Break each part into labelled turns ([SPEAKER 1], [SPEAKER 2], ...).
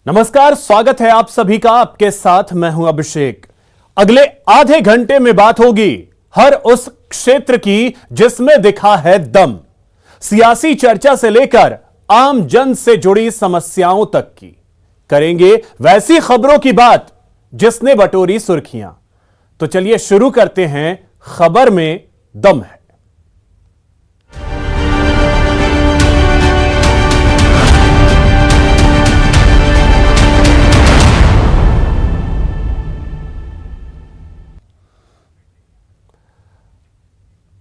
[SPEAKER 1] नमस्कार, स्वागत है आप सभी का। आपके साथ मैं हूं अभिषेक। अगले आधे घंटे में बात होगी हर उस क्षेत्र की जिसमें दिखा है दम। सियासी चर्चा से लेकर आम जन से जुड़ी समस्याओं तक की करेंगे वैसी खबरों की बात जिसने बटोरी सुर्खियां। तो चलिए शुरू करते हैं। खबर में दम है।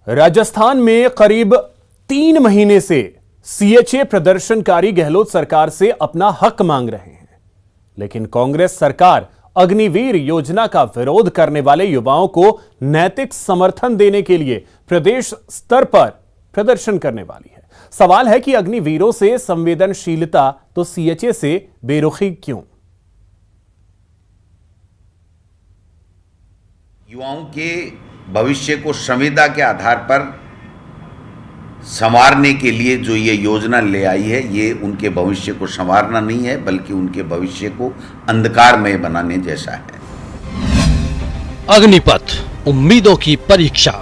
[SPEAKER 1] राजस्थान में करीब 3 महीने से सीएचए प्रदर्शनकारी गहलोत सरकार से अपना हक मांग रहे हैं, लेकिन कांग्रेस सरकार अग्निवीर योजना का विरोध करने वाले युवाओं को नैतिक समर्थन देने के लिए प्रदेश स्तर पर प्रदर्शन करने वाली है। सवाल है कि अग्निवीरों से संवेदनशीलता तो सीएचए से बेरुखी क्यों?
[SPEAKER 2] युवाओं के भविष्य को संविदा के आधार पर संवारने के लिए जो ये योजना ले आई है, ये उनके भविष्य को संवारना नहीं है बल्कि उनके भविष्य को अंधकारमय बनाने जैसा है।
[SPEAKER 3] अग्निपथ, उम्मीदों की परीक्षा।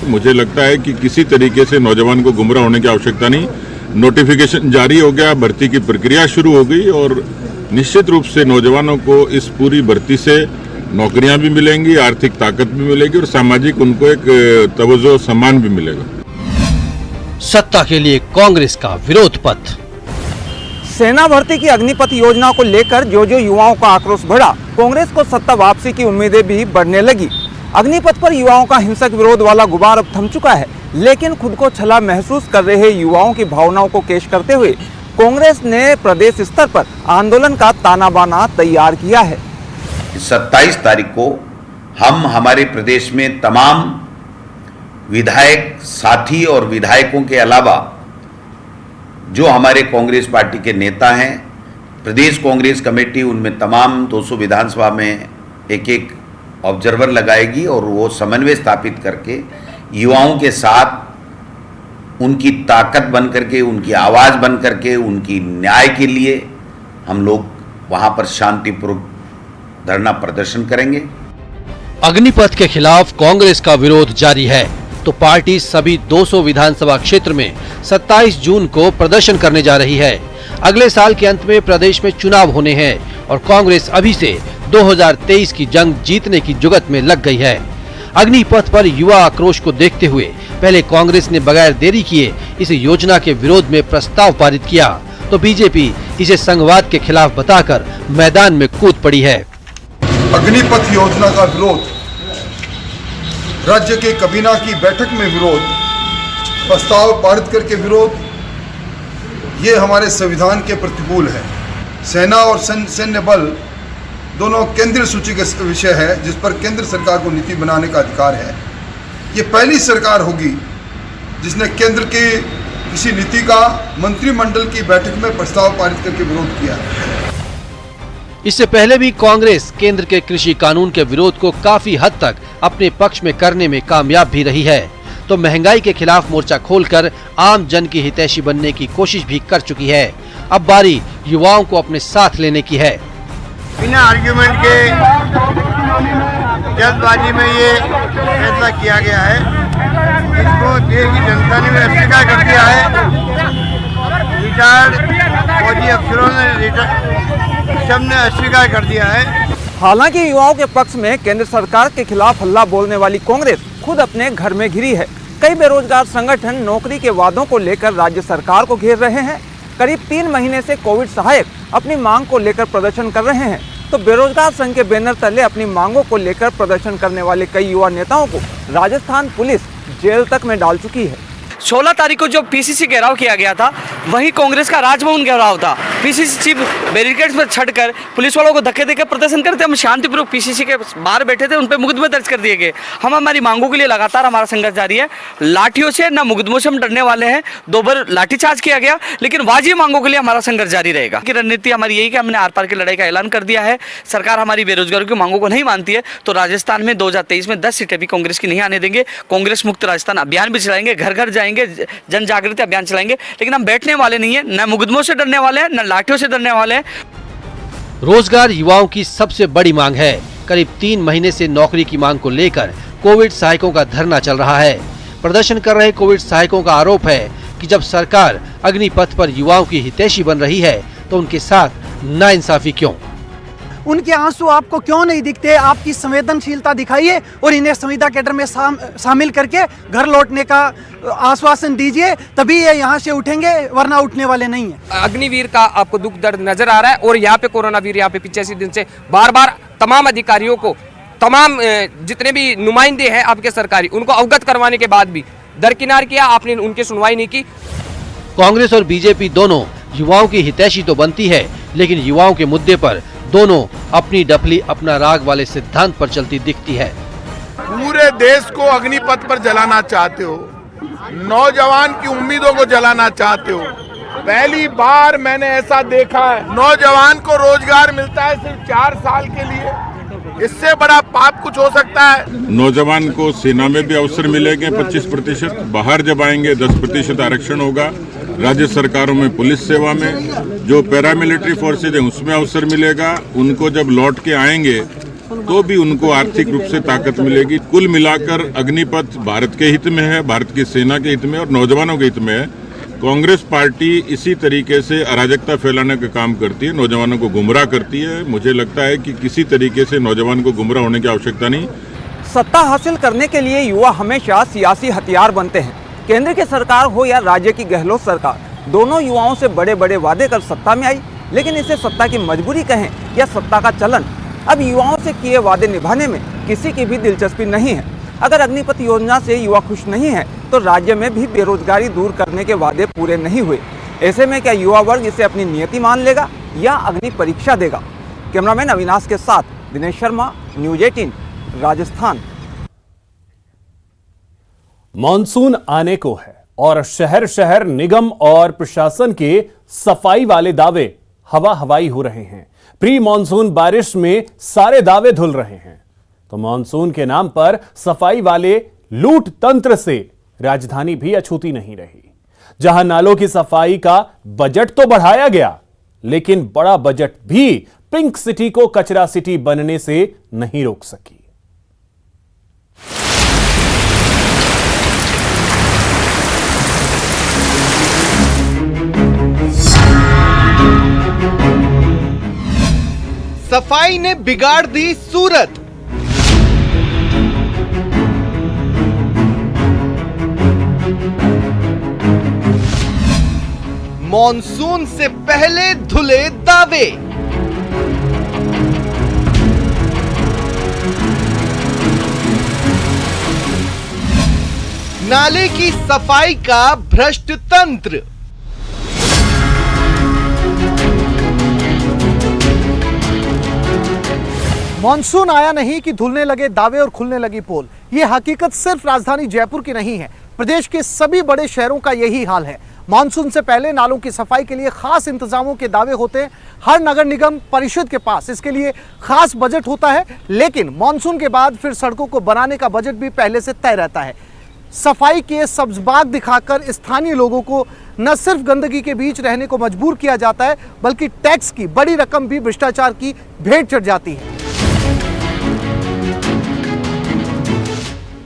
[SPEAKER 4] मुझे लगता है कि किसी तरीके से नौजवान को गुमराह होने की आवश्यकता नहीं। नोटिफिकेशन जारी हो गया, भर्ती की प्रक्रिया शुरू हो गई और निश्चित रूप से नौजवानों को इस पूरी भर्ती से नौकरियां भी मिलेंगी, आर्थिक ताकत भी मिलेगी और सामाजिक उनको एक तवज्जो सम्मान भी मिलेगा।
[SPEAKER 3] सत्ता के लिए कांग्रेस का विरोध पथ।
[SPEAKER 5] सेना भर्ती की अग्निपथ योजना को लेकर जो युवाओं का आक्रोश बढ़ा, कांग्रेस को सत्ता वापसी की उम्मीदें भी बढ़ने लगी। अग्निपथ पर युवाओं का हिंसक विरोध वाला गुबार अब थम चुका है, लेकिन खुद को छला महसूस कर रहे युवाओं की भावनाओं को पेश करते हुए कांग्रेस ने प्रदेश स्तर पर आंदोलन का ताना बाना तैयार किया है।
[SPEAKER 2] 27 तारीख को हम हमारे प्रदेश में तमाम विधायक साथी और विधायकों के अलावा जो हमारे कांग्रेस पार्टी के नेता हैं, प्रदेश कांग्रेस कमेटी उनमें तमाम 200 विधानसभा में एक ऑब्जर्वर लगाएगी और वो समन्वय स्थापित करके युवाओं के साथ उनकी ताकत बन करके, उनकी आवाज़ बन करके, उनकी न्याय के लिए हम लोग वहाँ पर शांतिपूर्वक धरना प्रदर्शन करेंगे।
[SPEAKER 3] अग्निपथ के खिलाफ कांग्रेस का विरोध जारी है तो पार्टी सभी 200 विधानसभा क्षेत्र में 27 जून को प्रदर्शन करने जा रही है। अगले साल के अंत में प्रदेश में चुनाव होने हैं और कांग्रेस अभी से 2023 की जंग जीतने की जुगत में लग गई है। अग्निपथ पर युवा आक्रोश को देखते हुए पहले कांग्रेस ने बगैर देरी किए इस योजना के विरोध में प्रस्ताव पारित किया तो बीजेपी इसे संघवाद के खिलाफ बताकर मैदान में कूद पड़ी है।
[SPEAKER 6] अग्निपथ योजना का विरोध, राज्य के कैबिनेट की बैठक में विरोध, प्रस्ताव पारित करके विरोध, ये हमारे संविधान के प्रतिकूल है। सेना और सैन्य बल दोनों केंद्रीय सूची का विषय है जिस पर केंद्र सरकार को नीति बनाने का अधिकार है। ये पहली सरकार होगी जिसने केंद्र की किसी नीति का मंत्रिमंडल की बैठक में प्रस्ताव पारित करके विरोध किया है।
[SPEAKER 3] इससे पहले भी कांग्रेस केंद्र के कृषि कानून के विरोध को काफी हद तक अपने पक्ष में करने में कामयाब भी रही है तो महंगाई के खिलाफ मोर्चा खोलकर आम जन की हितैषी बनने की कोशिश भी कर चुकी है। अब बारी युवाओं को अपने साथ लेने की है।
[SPEAKER 7] बिना आर्ग्यूमेंट के जल्दबाजी में ये फैसला किया गया है। इसको देश की जनता ने अस्वीकार कर दिया है। रिटायर्ड फौजी अफसरों ने सबने अस्वीकार कर दिया है।
[SPEAKER 5] हालांकि युवाओं के पक्ष में केंद्र सरकार के खिलाफ हल्ला बोलने वाली कांग्रेस खुद अपने घर में घिरी है। कई बेरोजगार संगठन नौकरी के वादों को लेकर राज्य सरकार को घेर रहे हैं। करीब 3 महीने से कोविड सहायक अपनी मांग को लेकर प्रदर्शन कर रहे हैं तो बेरोजगार संघ के बैनर तले अपनी मांगों को लेकर प्रदर्शन करने वाले कई युवा नेताओं को राजस्थान पुलिस जेल तक में डाल चुकी है।
[SPEAKER 8] 16 तारीख को जो पीसीसी घेराव किया गया था वही कांग्रेस का राजभवन घेराव था। पीसीसी चीफ बैरिकेड्स पर छड़कर पुलिस वालों को धक्के देकर प्रदर्शन करते हम शांतिपूर्वक पीसीसी के बाहर बैठे थे, उन पर मुकदमे दर्ज कर दिए गए। हम हमारी मांगों के लिए लगातार हमारा संघर्ष जारी है। लाठियों से न मुकदमों से हम डरने वाले हैं। 2 बार लाठीचार्ज किया गया लेकिन वाजिब मांगों के लिए हमारा संघर्ष जारी रहेगा। की रणनीति हमारी यही कि हमने आर पार की लड़ाई का ऐलान कर दिया है। सरकार हमारी बेरोजगारों की मांगों को नहीं मानती है तो राजस्थान में 2023 में 10 सीटें भी कांग्रेस की नहीं आने देंगे। कांग्रेस मुक्त राजस्थान अभियान भी चलाएंगे, घर घर जाएंगे, जन जागृति अभियान चलाएंगे, लेकिन हम बैठने वाले नहीं है। न मुकदमों से डरने वाले हैं, न लाठियों से डरने वाले हैं।
[SPEAKER 3] रोजगार युवाओं की सबसे बड़ी मांग है। करीब 3 महीने से नौकरी की मांग को लेकर कोविड सहायकों का धरना चल रहा है। प्रदर्शन कर रहे कोविड सहायकों का आरोप है कि जब सरकार अग्निपथ पर युवाओं की हितैषी बन रही है तो उनके साथ नाइंसाफी क्यों?
[SPEAKER 9] उनके आंसू आपको क्यों नहीं दिखते? आपकी संवेदनशीलता दिखाइए और इन्हें संविदा कैडर में शामिल करके घर लौटने का आश्वासन दीजिए, तभी ये यहाँ से उठेंगे, वरना उठने वाले नहीं है।
[SPEAKER 10] अग्निवीर का आपको दुख दर्द नजर आ रहा है और यहाँ पे कोरोना वीर यहाँ पे 85 दिन से बार बार तमाम अधिकारियों को, तमाम जितने भी नुमाइंदे हैं आपके सरकारी, उनको अवगत करवाने के बाद भी दरकिनार किया, आपने उनकी सुनवाई नहीं की।
[SPEAKER 3] कांग्रेस और बीजेपी दोनों युवाओं की हितैषी तो बनती है, लेकिन युवाओं के मुद्दे पर दोनों अपनी डफली अपना राग वाले सिद्धांत पर चलती दिखती है।
[SPEAKER 11] पूरे देश को अग्निपथ पर जलाना चाहते हो, नौजवान की उम्मीदों को जलाना चाहते हो। पहली बार मैंने ऐसा देखा है, नौजवान को रोजगार मिलता है सिर्फ 4 साल के लिए। इससे बड़ा पाप कुछ हो सकता है?
[SPEAKER 4] नौजवान को सेना में भी अवसर मिलेंगे 25%, बाहर जब आएंगे 10% आरक्षण होगा, राज्य सरकारों में पुलिस सेवा में, जो पैरामिलिट्री फोर्सेज है उसमें अवसर मिलेगा। उनको जब लौट के आएंगे तो भी उनको आर्थिक रूप से ताकत मिलेगी। कुल मिलाकर अग्निपथ भारत के हित में है, भारत की सेना के हित में और नौजवानों के हित में है। कांग्रेस पार्टी इसी तरीके से अराजकता फैलाने का काम करती है, नौजवानों को गुमराह करती है। मुझे लगता है कि किसी तरीके से नौजवान को गुमराह होने की आवश्यकता नहीं।
[SPEAKER 5] सत्ता हासिल करने के लिए युवा हमेशा सियासी हथियार बनते हैं। केंद्र की सरकार हो या राज्य की गहलोत सरकार, दोनों युवाओं से बड़े बड़े वादे कर सत्ता में आई, लेकिन इसे सत्ता की मजबूरी कहें या सत्ता का चलन, अब युवाओं से किए वादे निभाने में किसी की भी दिलचस्पी नहीं है। अगर अग्निपथ योजना से युवा खुश नहीं है तो राज्य में भी बेरोजगारी दूर करने के वादे पूरे नहीं हुए। ऐसे में क्या युवा वर्ग इसे अपनी नियति मान लेगा या अग्नि परीक्षा देगा? कैमरामैन अविनाश के साथ दिनेश शर्मा, न्यूज 18, राजस्थान।
[SPEAKER 1] मॉनसून आने को है और शहर शहर निगम और प्रशासन के सफाई वाले दावे हवा हवाई हो रहे हैं। प्री मॉनसून बारिश में सारे दावे धुल रहे हैं, तो मॉनसून के नाम पर सफाई वाले लूट तंत्र से राजधानी भी अछूती नहीं रही। जहां नालों की सफाई का बजट तो बढ़ाया गया, लेकिन बड़ा बजट भी पिंक सिटी को कचरा सिटी बनने से नहीं रोक सकी।
[SPEAKER 12] सफाई ने बिगाड़ दी सूरत। मॉनसून से पहले धुले दावे। नाले की सफाई का भ्रष्ट तंत्र।
[SPEAKER 9] मॉनसून आया नहीं कि धुलने लगे दावे और खुलने लगी पोल। ये हकीकत सिर्फ राजधानी जयपुर की नहीं है, प्रदेश के सभी बड़े शहरों का यही हाल है। मॉनसून से पहले नालों की सफाई के लिए खास इंतजामों के दावे होते हैं हर नगर निगम परिषद के पास, इसके लिए खास बजट होता है। लेकिन मॉनसून के बाद फिर सड़कों को बनाने का बजट भी पहले से तय रहता है। सफाई के सब्ज बाग दिखाकर स्थानीय लोगों को न सिर्फ गंदगी के बीच रहने को मजबूर किया जाता है, बल्कि टैक्स की बड़ी रकम भी भ्रष्टाचार की भेंट चढ़ जाती है।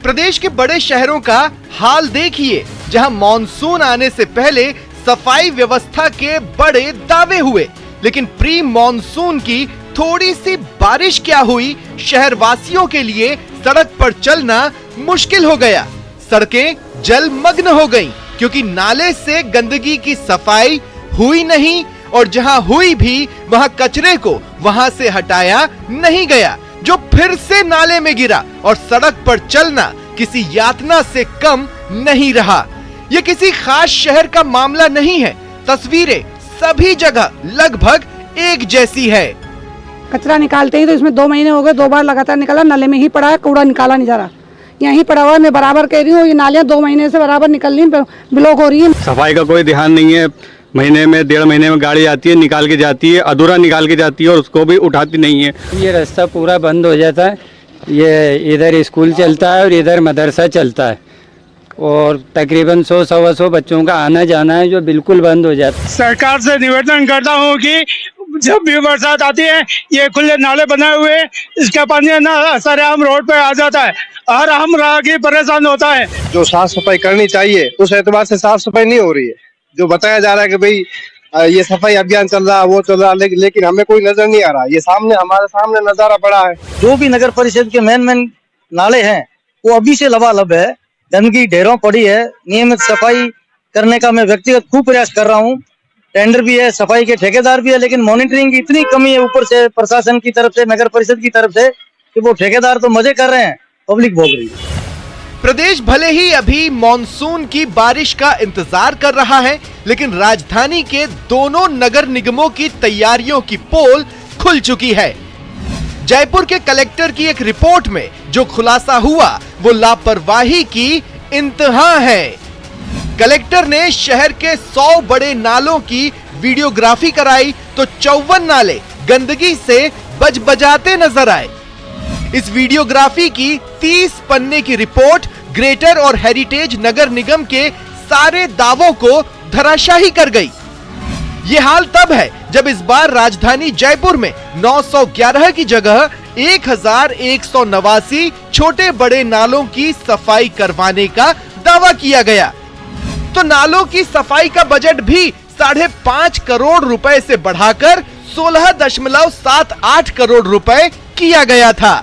[SPEAKER 12] प्रदेश के बड़े शहरों का हाल देखिए, जहां मॉनसून आने से पहले सफाई व्यवस्था के बड़े दावे हुए, लेकिन प्री मॉनसून की थोड़ी सी बारिश क्या हुई, शहरवासियों के लिए सड़क पर चलना मुश्किल हो गया। सड़कें जलमग्न हो गईं, क्योंकि नाले से गंदगी की सफाई हुई नहीं और जहां हुई भी वहां कचरे को वहां से हटाया नहीं गया, जो फिर से नाले में गिरा और सड़क पर चलना किसी यातना से कम नहीं रहा। ये किसी खास शहर का मामला नहीं है, तस्वीरें सभी जगह लगभग एक जैसी है।
[SPEAKER 13] कचरा निकालते ही तो इसमें 2 महीने हो गए, 2 बार लगातार निकाला, नाले में ही पड़ा है, कूड़ा निकाला नहीं जा रहा, यहीं पड़ा हुआ। मैं बराबर कह रही हूँ, ये नालियाँ 2 महीने से बराबर निकल रही, ब्लॉक हो रही है।
[SPEAKER 14] सफाई का कोई ध्यान नहीं है, महीने में 1.5 महीने में गाड़ी आती है, निकाल के जाती है, अधूरा निकाल के जाती है और उसको भी उठाती नहीं है।
[SPEAKER 15] ये रास्ता पूरा बंद हो जाता है, ये इधर स्कूल चलता है और इधर मदरसा चलता है और तकरीबन 100-125 बच्चों का आना जाना है जो बिल्कुल बंद हो जाता है।
[SPEAKER 16] सरकार से निवेदन करता हूँ कि जब भी बरसात आती है ये खुले नाले बनाए हुए हैं, इसका पानी है ना सरेआम रोड पे आ जाता है, हर आम राहगीर परेशान होता है।
[SPEAKER 7] जो साफ सफाई करनी चाहिए उस एतबार से साफ सफाई नहीं हो रही है। जो बताया जा रहा है कि भाई ये सफाई अभियान चल रहा है, वो चल रहा है, लेकिन हमें कोई नजर नहीं आ रहा। ये हमारे सामने नजारा पड़ा है।
[SPEAKER 17] जो भी नगर परिषद के मेन नाले हैं वो अभी से लबालब है, गंदगी ढेरों पड़ी है। नियमित सफाई करने का मैं व्यक्तिगत खूब प्रयास कर रहा हूँ। टेंडर भी है, सफाई के ठेकेदार भी है, लेकिन मॉनिटरिंग की इतनी कमी है ऊपर से प्रशासन की तरफ से, नगर परिषद की तरफ से, कि वो ठेकेदार तो मजे कर रहे हैं, पब्लिक भोग रही है।
[SPEAKER 12] प्रदेश भले ही अभी मॉनसून की बारिश का इंतजार कर रहा है, लेकिन राजधानी के दोनों नगर निगमों की तैयारियों की पोल खुल चुकी है। जयपुर के कलेक्टर की एक रिपोर्ट में जो खुलासा हुआ वो लापरवाही की इंतहा है। कलेक्टर ने शहर के 100 बड़े नालों की वीडियोग्राफी कराई तो 54 नाले गंदगी से बजबजाते नजर आए। इस वीडियोग्राफी की 30 पन्ने की रिपोर्ट ग्रेटर और हेरिटेज नगर निगम के सारे दावों को धराशाही कर गई। ये हाल तब है जब इस बार राजधानी जयपुर में 911 की जगह 1189 छोटे बड़े नालों की सफाई करवाने का दावा किया गया। तो नालों की सफाई का बजट भी 5.5 करोड़ रुपए से बढ़ाकर 16.78 करोड़ रुपए किया गया था।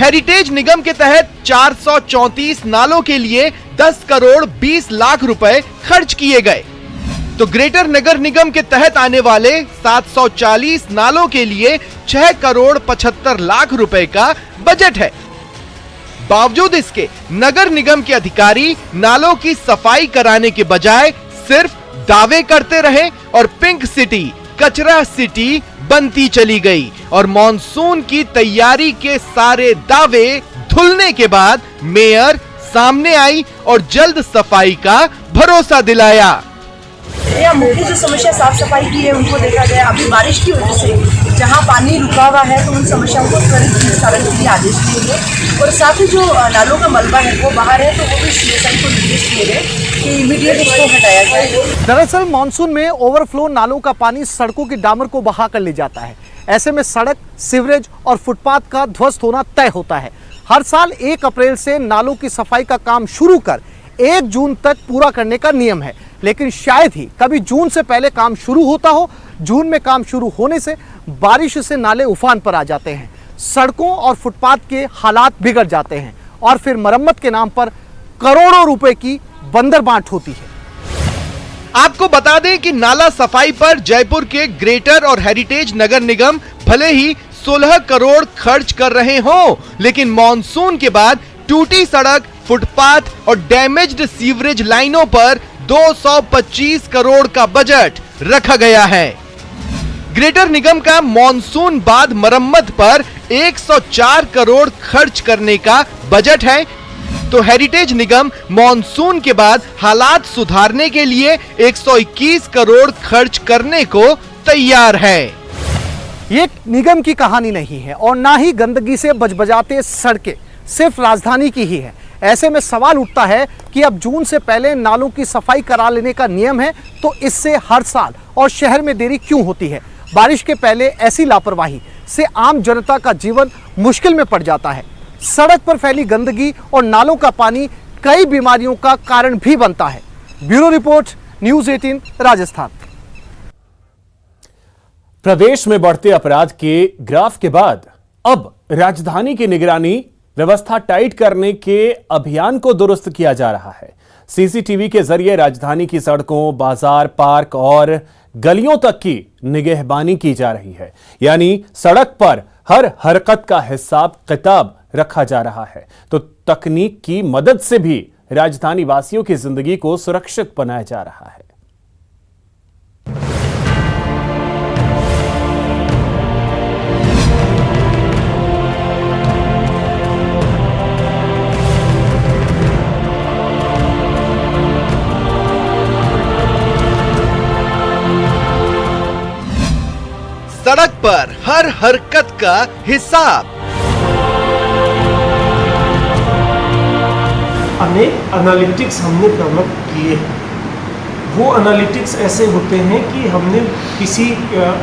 [SPEAKER 12] हेरिटेज निगम के तहत 434 नालों के लिए 10 करोड़ 20 लाख रुपए खर्च किए गए। तो ग्रेटर नगर निगम के तहत आने वाले 740 नालों के लिए 6 करोड़ 75 लाख रुपए का बजट है। बावजूद इसके नगर निगम के अधिकारी नालों की सफाई कराने के बजाय सिर्फ दावे करते रहे और पिंक सिटी, कचरा सिटी बनती चली गई और मॉनसून की तैयारी के सारे दावे धुलने के बाद मेयर सामने आई और जल्द सफाई का भरोसा दिलाया।
[SPEAKER 18] या मोटी जो समस्या साफ सफाई की है उनको देखा गया। अभी बारिश की वजह से जहां पानी रुका हुआ है तो उन समस्याओं को त्वरित निस्तारण के लिए आदेश दिए गए और साथ ही जो नालों का मलबा है वो बाहर है तो वो भी सीएसआई को निर्देश दिए गए कि इमीडिएट इसको हटाया जाए।
[SPEAKER 9] दरअसल मानसून में ओवरफ्लो नालों का पानी सड़कों की डामर को बहा कर ले जाता है। ऐसे में सड़क, सीवरेज और फुटपाथ का ध्वस्त होना तय होता है। हर साल 1 अप्रैल से नालों की सफाई का काम शुरू कर 1 जून तक पूरा करने का नियम है, लेकिन शायद ही कभी जून से पहले काम शुरू होता हो। जून में काम शुरू होने से बारिश से नाले उफान पर आ जाते हैं, सड़कों और फुटपाथ के हालात बिगड़ जाते हैं और फिर मरम्मत के नाम पर करोड़ों रुपए की बंदरबांट होती है।
[SPEAKER 12] आपको बता दें कि नाला सफाई पर जयपुर के ग्रेटर और हेरिटेज नगर निगम भले ही 16 करोड़ खर्च कर रहे हो, लेकिन मॉनसून के बाद टूटी सड़क, फुटपाथ और डैमेज्ड सीवरेज लाइनों पर 225 करोड़ का बजट रखा गया है। ग्रेटर निगम का मॉनसून बाद मरम्मत पर 104 करोड़ खर्च करने का बजट है, तो हेरिटेज निगम मॉनसून के बाद हालात सुधारने के लिए 121 करोड़ खर्च करने को तैयार है।
[SPEAKER 9] ये निगम की कहानी नहीं है और ना ही गंदगी से बजबजाते सड़कें सिर्फ राजधानी की ही है। ऐसे में सवाल उठता है कि अब जून से पहले नालों की सफाई करा लेने का नियम है तो इससे हर साल और शहर में देरी क्यों होती है? बारिश के पहले ऐसी लापरवाही से आम जनता का जीवन मुश्किल में पड़ जाता है। सड़क पर फैली गंदगी और नालों का पानी कई बीमारियों का कारण भी बनता है। Bureau report, news 18 Rajasthan.
[SPEAKER 1] प्रदेश में बढ़ते अपराध के ग्राफ के बाद अब राजधानी की निगरानी व्यवस्था टाइट करने के अभियान को दुरुस्त किया जा रहा है। सीसीटीवी के जरिए राजधानी की सड़कों, बाजार, पार्क और गलियों तक की निगहबानी की जा रही है, यानी सड़क पर हर हरकत का हिसाब किताब रखा जा रहा है। तो तकनीक की मदद से भी राजधानी वासियों की जिंदगी को सुरक्षित बनाया जा रहा है।
[SPEAKER 12] सड़क पर हर हरकत का हिसाब।
[SPEAKER 19] अनेक एनालिटिक्स हमने डेवलप किए हैं
[SPEAKER 16] वो एनालिटिक्स ऐसे होते हैं कि हमने किसी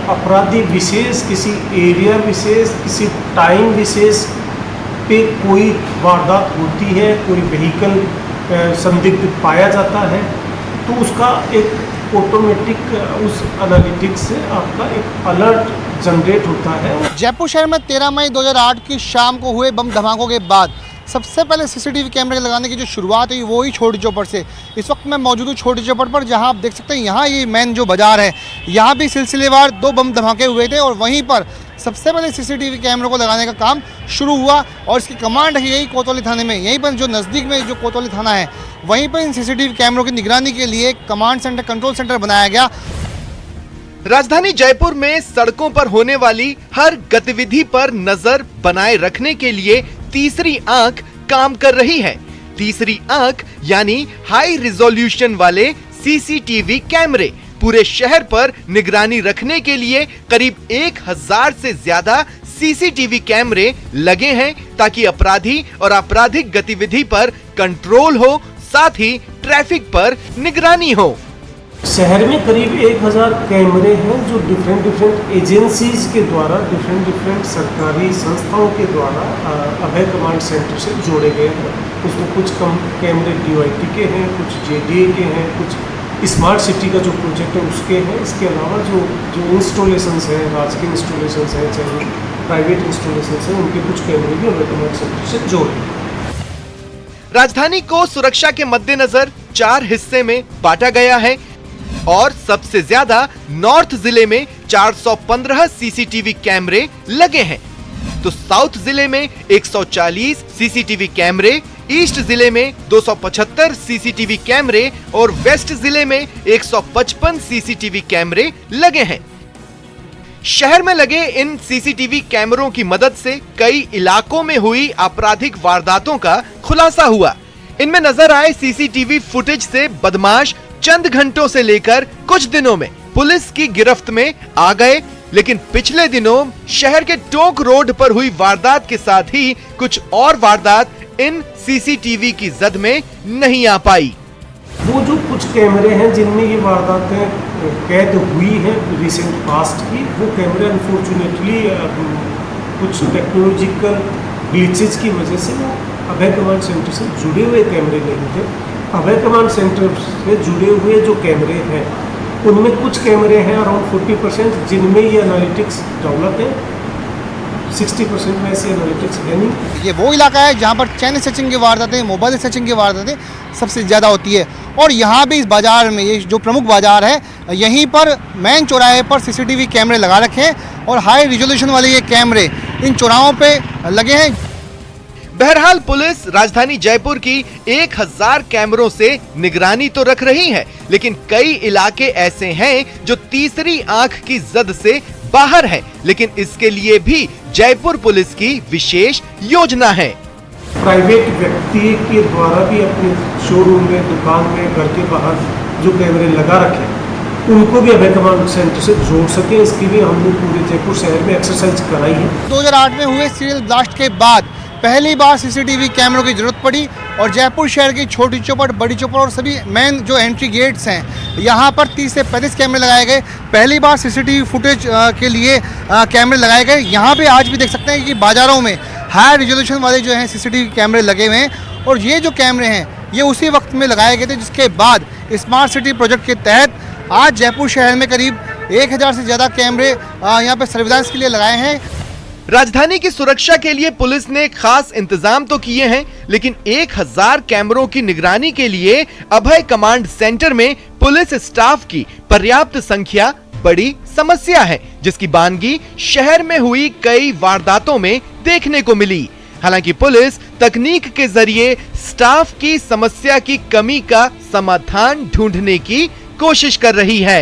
[SPEAKER 16] अपराधी विशेष, किसी एरिया विशेष, किसी टाइम विशेष पे कोई वारदात होती है, कोई व्हीकल संदिग्ध पाया जाता है, तो उसका एक ऑटोमेटिक उस एनालिटिक्स से आपका एक अलर्ट जनरेट होता है।
[SPEAKER 9] जयपुर शहर में 13 मई 2008 की शाम को हुए बम धमाकों के बाद सबसे पहले सीसीटीवी कैमरे लगाने की जो शुरुआत हुई वो ही छोटी चौपड़ से। इस वक्त मैं मौजूद हूँ छोटी चौपड़ पर, जहाँ आप देख सकते हैं यहाँ ये मेन जो बाजार है, यहाँ भी सिलसिलेवार 2 बम धमाके हुए थे और वहीं पर सबसे पहले सीसीटीवी कैमरों को लगाने का काम शुरू हुआ और इसकी कमांड है यही कोतवाली थाने में। यहीं पर जो नज़दीक में जो कोतवाली थाना है वहीं पर इन सीसीटीवी कैमरों की निगरानी के लिए कमांड सेंटर, कंट्रोल सेंटर बनाया गया।
[SPEAKER 12] राजधानी जयपुर में सड़कों पर होने वाली हर गतिविधि पर नजर बनाए रखने के लिए तीसरी आंख काम कर रही है। तीसरी आंख यानी हाई रिजोल्यूशन वाले सीसीटीवी कैमरे पूरे शहर पर निगरानी रखने के लिए करीब 1000 से ज्यादा सीसीटीवी कैमरे लगे हैं ताकि अपराधी और आपराधिक गतिविधि पर कंट्रोल हो, साथ ही ट्रैफिक पर निगरानी हो।
[SPEAKER 16] शहर में करीब 1000 कैमरे हैं जो डिफरेंट एजेंसीज के द्वारा, डिफरेंट सरकारी संस्थाओं के द्वारा अभय कमांड सेंटर से जोड़े गए हैं। उसमें कुछ कम कैमरे DOIT के हैं, कुछ JDA के हैं, कुछ स्मार्ट सिटी का जो प्रोजेक्ट है उसके हैं। इसके अलावा जो इंस्टॉलेशंस हैं, राजकीय इंस्टॉलेशंस हैं, चाहे प्राइवेट इंस्टॉलेशंस हैं, उनके कुछ कैमरे भी अभय कमांड सेंटर से जोड़े।
[SPEAKER 12] राजधानी को सुरक्षा के मद्देनजर 4 हिस्से में बांटा गया है और सबसे ज्यादा नॉर्थ जिले में 415 सीसीटीवी कैमरे लगे हैं, तो साउथ जिले में 140 सीसीटीवी कैमरे, ईस्ट जिले में 275 सीसीटीवी कैमरे और वेस्ट जिले में 155 सीसीटीवी कैमरे लगे हैं। शहर में लगे इन सीसीटीवी कैमरों की मदद से कई इलाकों में हुई आपराधिक वारदातों का खुलासा हुआ। इनमें नजर आए सीसीटीवी फुटेज से बदमाश चंद घंटों से लेकर कुछ दिनों में पुलिस की गिरफ्त में आ गए, लेकिन पिछले दिनों शहर के टोंक रोड पर हुई वारदात के साथ ही कुछ और वारदात इन सीसीटीवी की जद में नहीं आ पाई।
[SPEAKER 16] वो जो कुछ कैमरे हैं जिनमें ये वारदातें कैद हुई हैं रिसेंट पास्ट की, वो कैमरे अनफॉर्चुनेटली कुछ टेक्नोलॉजिकल ग्लिचेस की वजह से वो अभय कमांड सेंटर से जुड़े हुए कैमरे नहीं थे। अभय कमांड सेंटर से जुड़े हुए जो कैमरे हैं उनमें कुछ कैमरे हैं अराउंड 40% जिनमें ये एनालिटिक्स डेवलप है, 60% में ऐसी एनालिटिक्स है नहीं।
[SPEAKER 9] ये वो इलाका है जहाँ पर चैन स्नैचिंग की वारदातें, मोबाइल स्नैचिंग की वारदातें सबसे ज़्यादा होती है और यहाँ भी इस बाज़ार में, ये जो प्रमुख बाज़ार है, यहीं पर मेन चौराहे पर सीसीटीवी कैमरे लगा रखे हैं और हाई रिजोल्यूशन वाले ये कैमरे इन चौराहों पर लगे हैं।
[SPEAKER 12] बहरहाल पुलिस राजधानी जयपुर की 1000 कैमरों से निगरानी तो रख रही है, लेकिन कई इलाके ऐसे हैं जो तीसरी आंख की जद से बाहर है, लेकिन इसके लिए भी जयपुर पुलिस की विशेष योजना है।
[SPEAKER 16] प्राइवेट व्यक्ति के द्वारा भी अपने शोरूम में, दुकान में, घर के बाहर जो कैमरे लगा रखे उनको भी अभय कमांड सेंटर से जोड़ सके, इसके लिए हमने पूरे जयपुर शहर में एक्सरसाइज कराई है।
[SPEAKER 9] 2008 में हुए सीरियल ब्लास्ट के बाद पहली बार सीसीटीवी कैमरों की जरूरत पड़ी और जयपुर शहर की छोटी चौपड़, बड़ी चौपड़ और सभी मेन जो एंट्री गेट्स हैं यहाँ पर 30 से 35 कैमरे लगाए गए। पहली बार सीसीटीवी फुटेज के लिए कैमरे लगाए गए। यहाँ पे आज भी देख सकते हैं कि बाज़ारों में हाई रिजोल्यूशन वाले जो हैं सीसीटीवी कैमरे लगे हुए हैं और ये जो कैमरे हैं ये उसी वक्त में लगाए गए थे जिसके बाद स्मार्ट सिटी प्रोजेक्ट के तहत आज जयपुर शहर में करीब 1000 से ज़्यादा कैमरे यहाँ पर सर्विलांस के लिए लगाए हैं।
[SPEAKER 12] राजधानी की सुरक्षा के लिए पुलिस ने खास इंतजाम तो किए हैं, लेकिन 1000 कैमरों की निगरानी के लिए अभय कमांड सेंटर में पुलिस स्टाफ की पर्याप्त संख्या बड़ी समस्या है, जिसकी बानगी शहर में हुई कई वारदातों में देखने को मिली। हालांकि पुलिस तकनीक के जरिए स्टाफ की समस्या की कमी का समाधान ढूंढने की कोशिश कर रही है।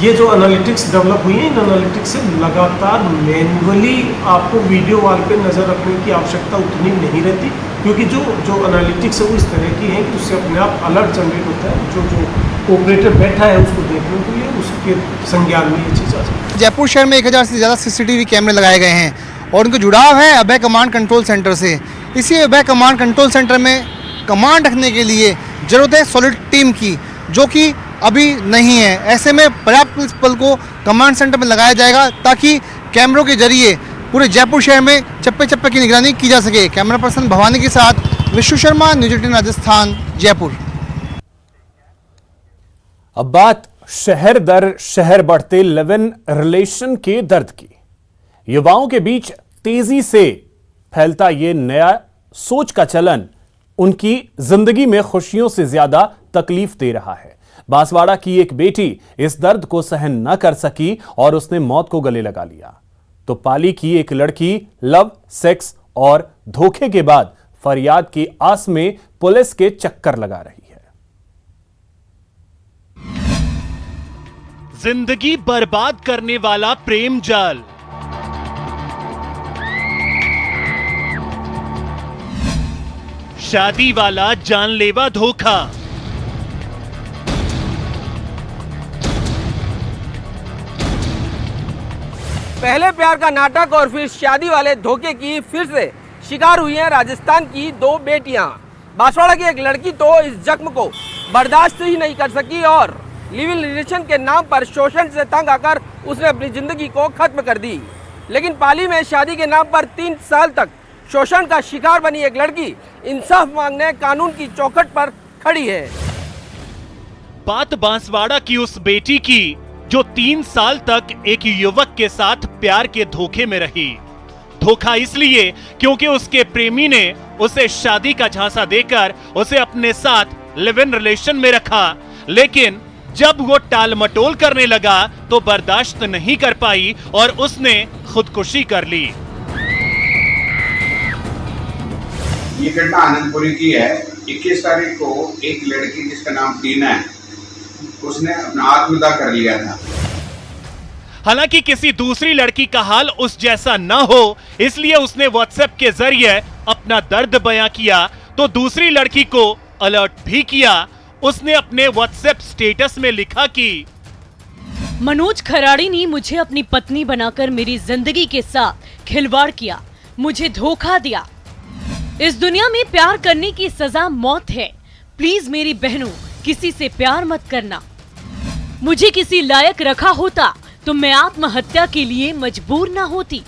[SPEAKER 16] ये जो एनालिटिक्स डेवलप हुई है, इन एनालिटिक्स से लगातार मैन्युअली आपको वीडियो वॉल पे नज़र रखने की आवश्यकता उतनी नहीं रहती, क्योंकि जो एनालिटिक्स है वो इस तरह की है कि उससे अपने आप अलर्ट जनरेट होता है। जो ऑपरेटर बैठा है उसको देखने के लिए उसके संज्ञान में ये चीज़ आ जाती है।
[SPEAKER 9] जयपुर शहर में 1000 से ज़्यादा सीसीटीवी कैमरे लगाए गए हैं और उनका जुड़ाव है अभय कमांड कंट्रोल सेंटर से। इसी अभय कमांड कंट्रोल सेंटर में कमांड रखने के लिए ज़रूरत है सॉलिड टीम की, जो कि अभी नहीं है। ऐसे में पर्याप्त पुलिस बल को कमांड सेंटर में लगाया जाएगा ताकि कैमरों के जरिए पूरे जयपुर शहर में चप्पे चप्पे की निगरानी की जा सके। कैमरा पर्सन भवानी के साथ विशु शर्मा, न्यूज़ 18 राजस्थान, जयपुर।
[SPEAKER 1] अब बात शहर दर शहर बढ़ते लिव इन रिलेशन के दर्द की। युवाओं के बीच तेजी से फैलता ये नया सोच का चलन उनकी जिंदगी में खुशियों से ज्यादा तकलीफ दे रहा है। बांसवाड़ा की एक बेटी इस दर्द को सहन न कर सकी और उसने मौत को गले लगा लिया, तो पाली की एक लड़की लव, सेक्स और धोखे के बाद फरियाद की आस में पुलिस के चक्कर लगा रही है।
[SPEAKER 19] जिंदगी बर्बाद करने वाला प्रेम जाल, शादी वाला जानलेवा धोखा,
[SPEAKER 10] पहले प्यार का नाटक और फिर शादी वाले धोखे की फिर से शिकार हुई हैं राजस्थान की दो बेटियां। बांसवाड़ा की एक लड़की तो इस जख्म को बर्दाश्त ही नहीं कर सकी और लिव इन रिलेशन के नाम पर शोषण से तंग आकर उसने अपनी जिंदगी को खत्म कर दी। लेकिन पाली में शादी के नाम पर 3 साल तक शोषण का शिकार बनी एक लड़की इंसाफ मांगने कानून की चौखट पर खड़ी है।
[SPEAKER 19] बात बांसवाड़ा की उस बेटी की जो 3 साल तक एक युवक के साथ प्यार के धोखे में रही। धोखा इसलिए क्योंकि उसके प्रेमी ने उसे शादी का झांसा देकर उसे अपने साथ लिव इन रिलेशन में रखा, लेकिन जब वो टाल मटोल करने लगा तो बर्दाश्त नहीं कर पाई और उसने खुदकुशी कर ली।
[SPEAKER 2] ये घटना आनंदपुरी की है। 21 तारीख को एक लड़की जिसका नाम टीना है, उसने अपना आत्मदाह कर लिया था।
[SPEAKER 19] हालांकि किसी दूसरी लड़की का हाल उस जैसा न हो इसलिए उसने व्हाट्सएप के जरिए अपना दर्द बयां किया, तो दूसरी लड़की को अलर्ट भी किया। उसने अपने व्हाट्सएप स्टेटस में लिखा कि
[SPEAKER 20] मनोज खराड़ी ने मुझे अपनी पत्नी बनाकर मेरी जिंदगी के साथ खिलवाड़ किया, मुझे धोखा दिया। इस दुनिया में प्यार करने की सजा मौत है। प्लीज मेरी बहनों, किसी से प्यार मत करना। मुझे किसी लायक रखा होता तो मैं आत्महत्या के लिए मजबूर ना होती।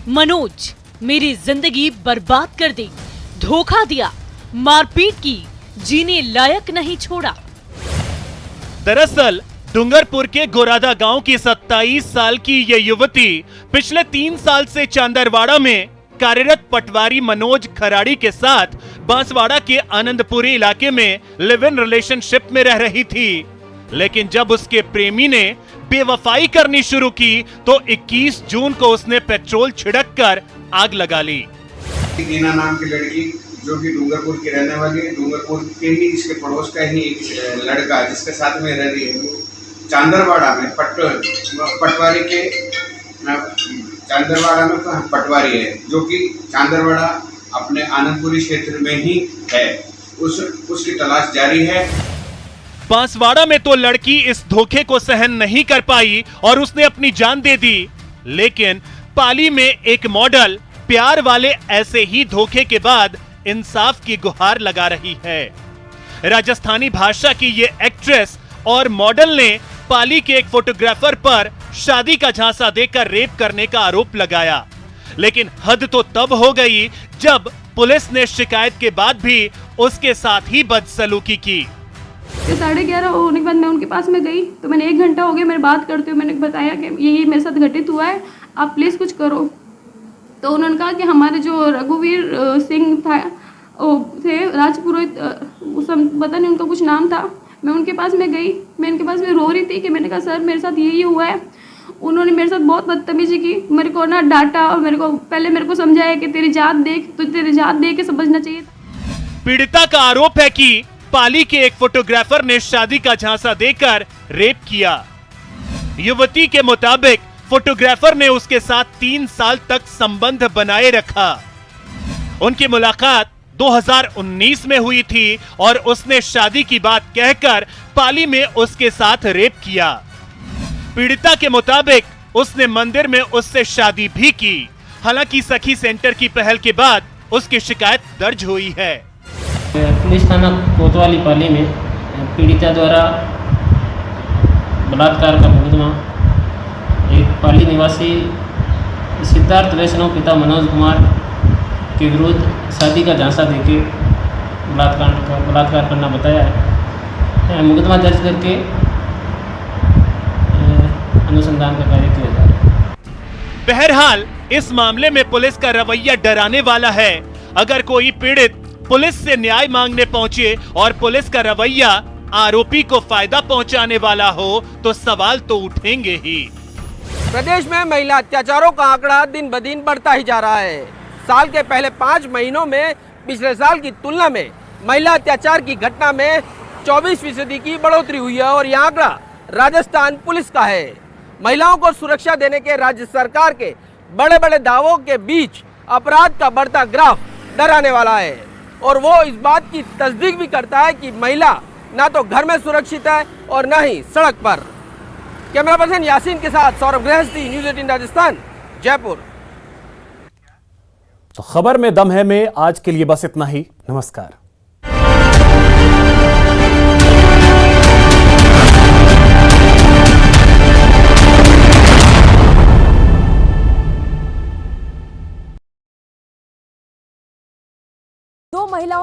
[SPEAKER 20] मनोज मेरी जिंदगी बर्बाद कर दी, धोखा दिया, मारपीट की, जीने लायक नहीं छोड़ा।
[SPEAKER 19] दरअसल डूंगरपुर के गोरादा गांव की 27 साल की ये युवती पिछले 3 साल से चांदरवाड़ा में कार्यरत पटवारी मनोज खराड़ी के साथ बांसवाड़ा के आनंदपुरी इलाके में लिव इन रिलेशनशिप में रह रही थी। लेकिन जब उसके प्रेमी ने बेवफाई करनी शुरू की तो 21 जून को उसने पेट्रोल छिड़ककर आग लगा ली।
[SPEAKER 2] टीना नाम की लड़की जो कि डूंगरपुर की रहने वाली है, डूंगरपुर के ही इसके पड़ोस का ही एक लड़का जिसके साथ में रह रही है, वो चांदरवाड़ा में पटवारी के चांदरवाड़ा में पटवारी है, जो कि चांदरवाड़ा अपने आनंदपुरी क्षेत्र में ही है। उसकी तलाश जारी है।
[SPEAKER 19] बांसवाड़ा में तो लड़की इस धोखे को सहन नहीं कर पाई और उसने अपनी जान दे दी। लेकिन पाली में एक मॉडल प्यार वाले ऐसे ही धोखे के बाद इंसाफ की गुहार लगा रही है। राजस्थानी भाषा की ये एक्ट्रेस और मॉडल ने पाली के एक फोटोग्राफर पर शादी का झांसा देकर रेप करने का आरोप लगाया। लेकिन हद तो तब हो गई जब पुलिस ने शिकायत के बाद भी उसके साथ ही बदसलूकी की।
[SPEAKER 21] 11:30 होने के बाद मैं उनके पास में गई तो मैंने 1 घंटा हो गया मेरे बात करते हुए, मैंने बताया कि ये मेरे साथ घटित हुआ है, आप प्लीज़ कुछ करो। तो उन्होंने कहा कि हमारे जो रघुवीर सिंह था वो थे राजपुरोहित, पता नहीं उनका कुछ नाम था। मैं उनके पास में गई, मैं उनके पास में रो रही थी कि मैंने कहा सर मेरे साथ यही हुआ है। उन्होंने मेरे साथ बहुत बदतमीजी की, मेरे को ना डांटा और मेरे को समझाया कि तेरी जात देख, तो तेरी जात देख के समझना चाहिए।
[SPEAKER 19] पीड़िता का आरोप है कि पाली के एक फोटोग्राफर ने शादी का झांसा देकर रेप किया। युवती के मुताबिक फोटोग्राफर ने उसके साथ 3 साल तक संबंध बनाए रखा। उनकी मुलाकात 2019 में हुई थी और उसने शादी की बात कहकर पाली में उसके साथ रेप किया। पीड़िता के मुताबिक उसने मंदिर में उससे शादी भी की। हालांकि सखी सेंटर की पहल के बाद उसकी शिकायत दर्ज हुई है।
[SPEAKER 22] पुलिस थाना कोतवाली पाली में पीड़िता द्वारा
[SPEAKER 6] बलात्कार का मुकदमा एक पाली निवासी सिद्धार्थ वैष्णव पिता मनोज कुमार के विरुद्ध शादी का झांसा देके बलात्कार करना बताया है। मुकदमा दर्ज करके अनुसंधान का कार्य किया जा रहा है।
[SPEAKER 19] बहरहाल इस मामले में पुलिस का रवैया डराने वाला है। अगर कोई पीड़ित पुलिस से न्याय मांगने पहुंचे और पुलिस का रवैया आरोपी को फायदा पहुंचाने वाला हो तो सवाल तो उठेंगे ही।
[SPEAKER 10] प्रदेश में महिला अत्याचारों का आंकड़ा दिन ब दिन बढ़ता ही जा रहा है। साल के पहले 5 महीनों में पिछले साल की तुलना में महिला अत्याचार की घटना में 24% की बढ़ोतरी हुई है और यह आंकड़ा राजस्थान पुलिस का है। महिलाओं को सुरक्षा देने के राज्य सरकार के बड़े बड़े दावों के बीच अपराध का बढ़ता ग्राफ डराने वाला है और वो इस बात की तस्दीक भी करता है कि महिला ना तो घर में सुरक्षित है और न ही सड़क पर। कैमरा पर्सन यासीन के साथ सौरभ गृहस्थी, न्यूज़ 18 राजस्थान, जयपुर।
[SPEAKER 1] तो खबर में दम है में आज के लिए बस इतना ही। नमस्कार।
[SPEAKER 22] दो महिलाओं